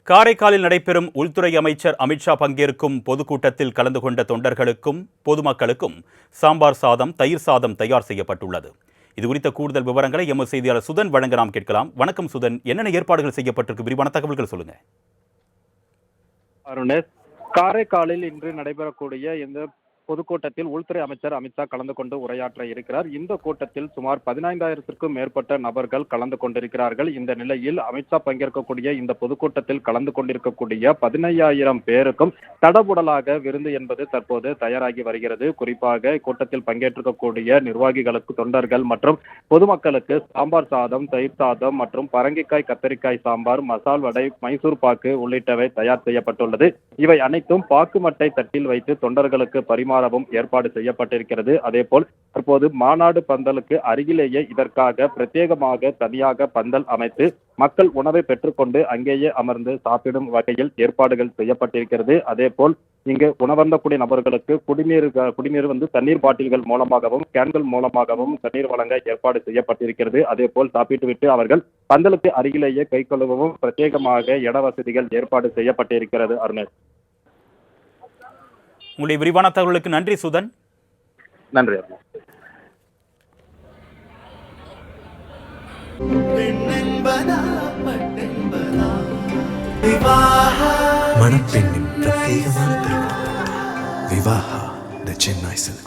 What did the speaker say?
காரைக்காலில் நடைபெறும் உள்துறை அமைச்சர் அமித்ஷா பங்கேற்கும் பொதுக்கூட்டத்தில் கலந்து கொண்ட தொண்டர்களுக்கும் பொதுமக்களுக்கும் சாம்பார் சாதம், தயிர் சாதம் தயார் செய்யப்பட்டுள்ளது. இதுகுறித்த கூடுதல் விவரங்களை எமது செய்தியாளர் சுதன் வழங்க நாம் கேட்கலாம். வணக்கம் சுதன், என்னென்ன ஏற்பாடுகள் செய்யப்பட்டிருக்கு? விரிவான தகவல்கள் சொல்லுங்க. அருணேஷ், காரைக்காலில் இன்று நடைபெறக்கூடிய இந்த பொதுக்கூட்டத்தில் உள்துறை அமைச்சர் அமித்ஷா கலந்து கொண்டு உரையாற்ற இருக்கிறார். இந்த கூட்டத்தில் சுமார் 15,000க்கும் மேற்பட்ட நபர்கள் கலந்து கொண்டிருக்கிறார்கள். இந்த நிலையில் அமித்ஷா பங்கேற்கக்கூடிய இந்த பொதுக்கூட்டத்தில் கலந்து கொண்டிருக்கக்கூடிய 15,000 பேருக்கும் தடபுடலாக விருந்து என்பது தற்போது தயாராகி வருகிறது. குறிப்பாக கூட்டத்தில் பங்கேற்றிருக்கக்கூடிய நிர்வாகிகளுக்கு, தொண்டர்கள் மற்றும் பொதுமக்களுக்கு சாம்பார் சாதம், தயிர் சாதம் மற்றும் பரங்கிக்காய் கத்தரிக்காய் சாம்பார், மசால் வடை, மைசூர் பாக்கு உள்ளிட்டவை தயார் செய்யப்பட்டுள்ளது. இவை அனைத்தும் பாக்குமட்டை தட்டில் வைத்து தொண்டர்களுக்கு பரிமாறவும் ஏற்பாடு செய்யப்பட்டிருக்கிறது. அதேபோல் தற்போது மாநாடு பந்தலுக்கு அருகிலேயே இதற்காக பிரத்யேகமாக தனியாக பந்தல் அமைத்து மக்கள் உணவை பெற்றுக்கொண்டு அங்கேயே அமர்ந்து சாப்பிடும் வகையில் ஏற்பாடுகள் செய்யப்பட்டிருக்கிறது. அதேபோல் இங்கு உணவருந்தக்கூடிய நபர்களுக்கு குடிநீர் தண்ணீர் பாட்டில்கள் மூலமாகவும் கேன்கள் மூலமாகவும் தண்ணீர் வழங்க ஏற்பாடு செய்யப்பட்டிருக்கிறது. அதேபோல் சாப்பிட்டுவிட்டு அவர்கள் பந்தலுக்கு அருகிலேயே கை கழுவவும் பிரத்யேகமாக இட வசதிகள் ஏற்பாடு செய்யப்பட்டிருக்கிறது. அருணேஷ், உங்களுடைய விரிவான தகவலுக்கு நன்றி சுதன். நன்றி. மணப்பெண்ணின் பிரத்யேகமான திருமணம் விவாஹா தி சென்னை சில்க்ஸ்.